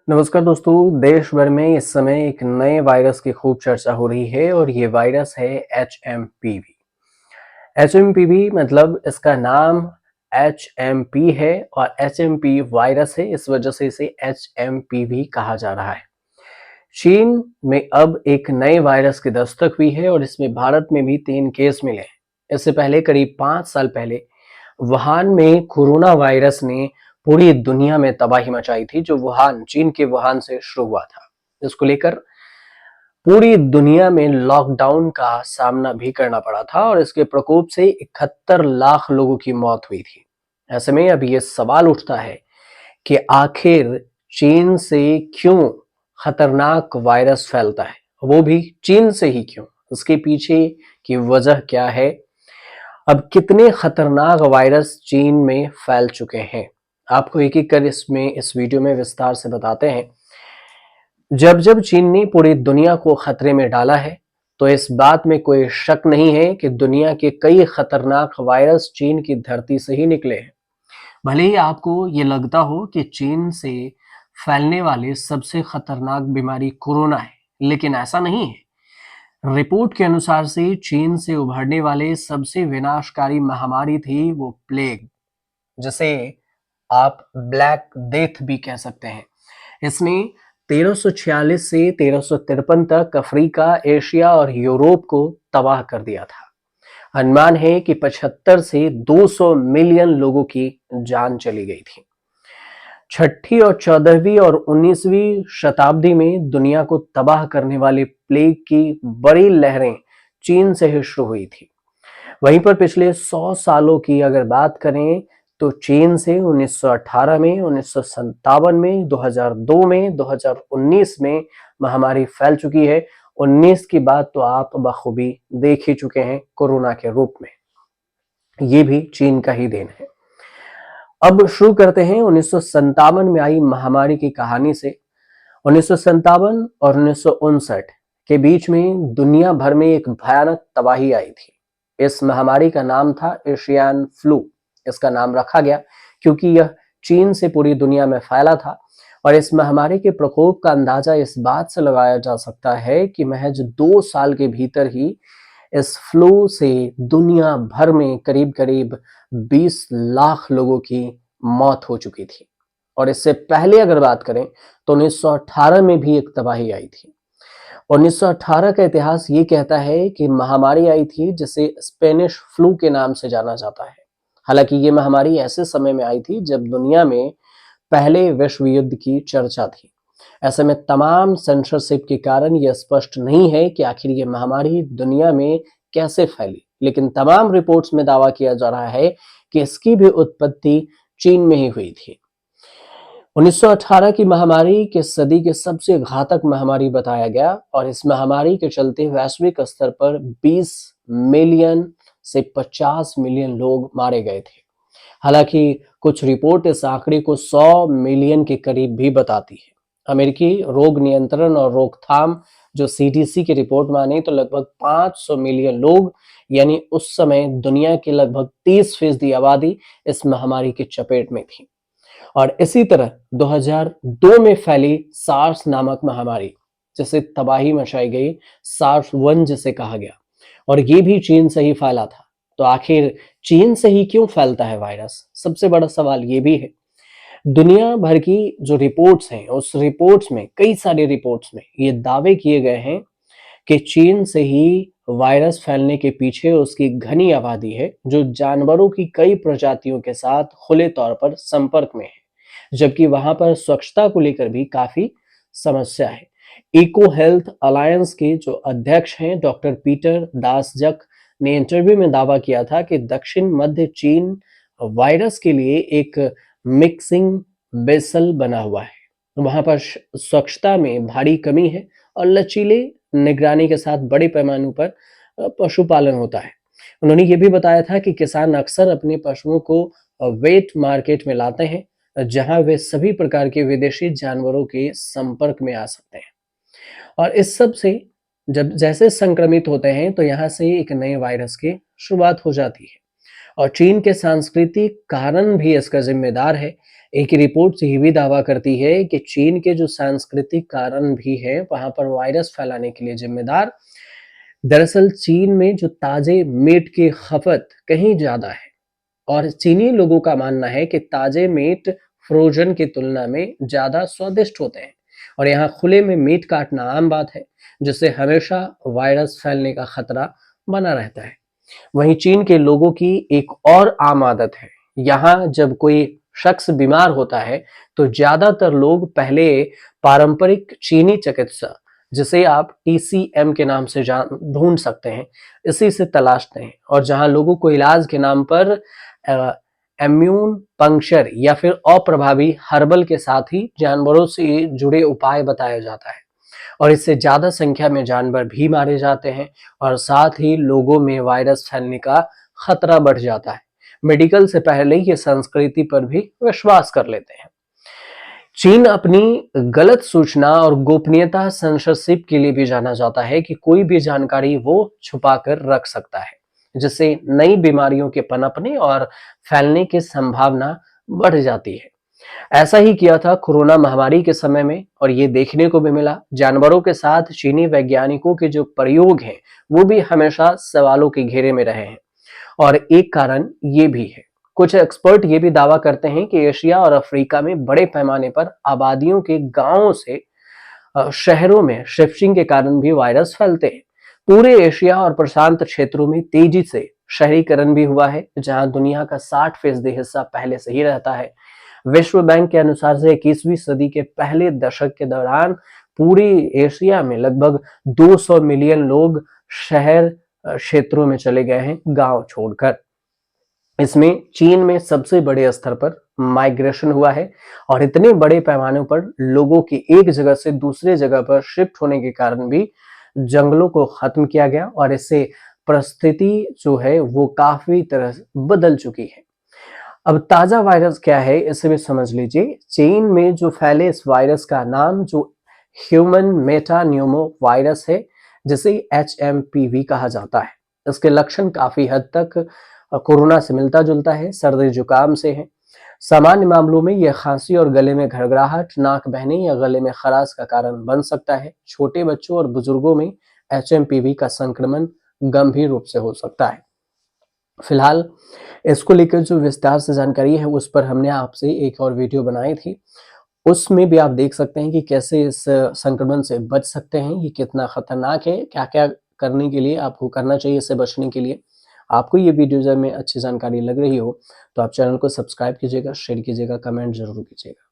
नमस्कार दोस्तों, देश भर में इस समय एक नए वायरस की खूब चर्चा हो रही है और ये वायरस है एचएमपीवी। एचएमपीवी मतलब इसका नाम एचएमपी है और एचएमपी वायरस है, इस वजह से इसे एचएमपीवी कहा जा रहा है। चीन में अब एक नए वायरस की दस्तक हुई है और इसमें भारत में भी 3 केस मिले हैं। इससे पहले करीब 5 साल पहले वुहान में कोरोना वायरस ने पूरी दुनिया में तबाही मचाई थी, जो वुहान, चीन के वुहान से शुरू हुआ था। इसको लेकर पूरी दुनिया में लॉकडाउन का सामना भी करना पड़ा था और इसके प्रकोप से 71 लाख लोगों की मौत हुई थी। ऐसे में अब ये सवाल उठता है कि आखिर चीन से क्यों खतरनाक वायरस फैलता है, वो भी चीन से ही क्यों? उसके पीछे की वजह क्या है? अब कितने खतरनाक वायरस चीन में फैल चुके हैं, आपको एक एक कर इस वीडियो में विस्तार से बताते हैं। जब जब चीन ने पूरी दुनिया को खतरे में डाला है, तो इस बात में कोई शक नहीं है कि दुनिया के कई खतरनाक वायरस चीन की धरती से ही निकले हैं। भले ही आपको ये लगता हो कि चीन से फैलने वाली सबसे खतरनाक बीमारी कोरोना है, लेकिन ऐसा नहीं है। रिपोर्ट के अनुसार से चीन से उभरने वाले सबसे विनाशकारी महामारी थी वो प्लेग, जिसे आप ब्लैक डेथ भी कह सकते हैं। इसने 1346 से 1353 तक अफ्रीका, एशिया और यूरोप को तबाह कर दिया था। अनुमान है कि 75 से 200 मिलियन लोगों की जान चली गई थी। छठी और 14वीं और 19वीं शताब्दी में दुनिया को तबाह करने वाली प्लेग की बड़ी लहरें चीन से ही शुरू हुई थी। वहीं पर पिछले 100 सालों की अगर बात करें, तो चीन से 1918 में, 1957 में, 2002 में, 2019 में महामारी फैल चुकी है। 19 की बात तो आप बखूबी देख ही चुके हैं, कोरोना के रूप में। ये भी चीन का ही देन है। अब शुरू करते हैं 1957 में आई महामारी की कहानी से। 1957 और 1959 के बीच में दुनिया भर में एक भयानक तबाही आई थी। इस महामारी का नाम था एशियन फ्लू। इसका नाम रखा गया क्योंकि यह चीन से पूरी दुनिया में फैला था और इस महामारी के प्रकोप का अंदाजा इस बात से लगाया जा सकता है कि महज 2 साल के भीतर ही इस फ्लू से दुनिया भर में करीब करीब 20 लाख लोगों की मौत हो चुकी थी। और इससे पहले अगर बात करें, तो 1918 में भी एक तबाही आई थी। 1918 का इतिहास ये कहता है कि महामारी आई थी जिसे स्पेनिश फ्लू के नाम से जाना जाता है। हालांकि ये महामारी ऐसे समय में आई थी जब दुनिया में पहले विश्व युद्ध की चर्चा थी। ऐसे में तमाम सेंसरशिप के कारण यह स्पष्ट नहीं है कि आखिर ये महामारी दुनिया में कैसे फैली, लेकिन तमाम रिपोर्ट्स में दावा किया जा रहा है कि इसकी भी उत्पत्ति चीन में ही हुई थी। 1918 की महामारी के सदी के सबसे घातक महामारी बताया गया और इस महामारी के चलते वैश्विक स्तर पर 20 मिलियन से 50 मिलियन लोग मारे गए थे। हालांकि कुछ रिपोर्ट इस आंकड़े को 100 मिलियन के करीब भी बताती है। अमेरिकी रोग नियंत्रण और रोकथाम जो सीडीसी की रिपोर्ट माने तो लगभग 500 मिलियन लोग, यानी उस समय दुनिया की लगभग 30% आबादी इस महामारी की चपेट में थी। और इसी तरह 2002 में फैली सार्स नामक महामारी, जिसे तबाही मचाई गई, सार्स 1 जिसे कहा गया, और ये भी चीन से ही फैला था। तो आखिर चीन से ही क्यों फैलता है वायरस? सबसे बड़ा सवाल ये भी है। दुनिया भर की जो रिपोर्ट्स हैं, उस रिपोर्ट्स में, कई सारे रिपोर्ट्स में ये दावे किए गए हैं कि चीन से ही वायरस फैलने के पीछे उसकी घनी आबादी है, जो जानवरों की कई प्रजातियों के साथ खुले तौर पर संपर्क में है, जबकि वहां पर स्वच्छता को लेकर भी काफी समस्या है। इको हेल्थ अलायंस के जो अध्यक्ष हैं डॉक्टर पीटर दासजक ने इंटरव्यू में दावा किया था कि दक्षिण मध्य चीन वायरस के लिए एक मिक्सिंग बेसल बना हुआ है। वहां पर स्वच्छता में भारी कमी है और लचीले निगरानी के साथ बड़े पैमाने पर पशुपालन होता है। उन्होंने ये भी बताया था कि किसान अक्सर अपने पशुओं को वेट मार्केट में लाते हैं, जहां वे सभी प्रकार के विदेशी जानवरों के संपर्क में आ सकते हैं। और इस सब से जब जैसे संक्रमित होते हैं, तो यहाँ से एक नए वायरस की शुरुआत हो जाती है। और चीन के सांस्कृतिक कारण भी इसका जिम्मेदार है। एक रिपोर्ट ये भी दावा करती है कि चीन के जो सांस्कृतिक कारण भी है वहां पर वायरस फैलाने के लिए जिम्मेदार दरअसल चीन में जो ताजे मीट की खपत कहीं ज्यादा है और चीनी लोगों का मानना है कि ताजे मीट फ्रोजन की तुलना में ज्यादा स्वादिष्ट होते हैं और यहाँ खुले में मीट काटना आम बात है जिससे हमेशा वायरस फैलने का खतरा बना रहता है। वहीं चीन के लोगों की एक और आम आदत है, यहाँ जब कोई शख्स बीमार होता है तो ज्यादातर लोग पहले पारंपरिक चीनी चिकित्सा जिसे आप टीसीएम के नाम से जान ढूंढ सकते हैं इसी से तलाशते हैं और जहां लोगों को इलाज के नाम पर इम्यून पंक्चर या फिर अप्रभावी हर्बल के साथ ही जानवरों से जुड़े उपाय बताया जाता है और इससे ज्यादा संख्या में जानवर भी मारे जाते हैं और साथ ही लोगों में वायरस फैलने का खतरा बढ़ जाता है। मेडिकल से पहले ये संस्कृति पर भी विश्वास कर लेते हैं। चीन अपनी गलत सूचना और गोपनीयता सेंसरशिप के लिए भी जाना जाता है कि कोई भी जानकारी वो छुपा कर रख सकता है जिससे नई बीमारियों के पनपने और फैलने की संभावना बढ़ जाती है। ऐसा ही किया था कोरोना महामारी के समय में और ये देखने को भी मिला जानवरों के साथ चीनी वैज्ञानिकों के जो प्रयोग हैं वो भी हमेशा सवालों के घेरे में रहे हैं और एक कारण ये भी है। कुछ एक्सपर्ट ये भी दावा करते हैं कि एशिया और अफ्रीका में बड़े पैमाने पर आबादियों के गांवों से शहरों में शिफ्टिंग के कारण भी वायरस फैलते हैं। पूरे एशिया और प्रशांत क्षेत्रों में तेजी से शहरीकरण भी हुआ है जहां दुनिया का 60% हिस्सा पहले से ही रहता है। विश्व बैंक के अनुसार से 21वीं सदी के पहले दशक के दौरान पूरी एशिया में लगभग 200 मिलियन लोग शहर क्षेत्रों में चले गए हैं गांव छोड़कर। इसमें चीन में सबसे बड़े स्तर पर माइग्रेशन हुआ है और इतने बड़े पैमाने पर लोगों की एक जगह से दूसरे जगह पर शिफ्ट होने के कारण भी जंगलों को खत्म किया गया और इससे परिस्थिति जो है वो काफी तरह से बदल चुकी है। अब ताजा वायरस क्या है इसे भी समझ लीजिए। चीन में जो फैले इस वायरस का नाम जो ह्यूमन मेटान्यूमो वायरस है जिसे HMPV कहा जाता है। इसके लक्षण काफी हद तक कोरोना से मिलता जुलता है, सर्दी जुकाम से है। सामान्य मामलों में यह खांसी और गले में घड़घड़ाहट, नाक बहने या गले में खराश का कारण बन सकता है। छोटे बच्चों और बुजुर्गों में HMPV का संक्रमण गंभीर रूप से हो सकता है। फिलहाल इसको लेकर जो विस्तार से जानकारी है उस पर हमने आपसे एक और वीडियो बनाई थी। उसमें भी आप देख सकते हैं कि कैसे इस संक्रमण से बच सकते हैं, ये कितना खतरनाक है, क्या-क्या करने के लिए आपको करना चाहिए इससे बचने के लिए। आपको ये वीडियो में अच्छी जानकारी लग रही हो तो आप चैनल को सब्सक्राइब कीजिएगा, शेयर कीजिएगा, कमेंट जरूर कीजिएगा।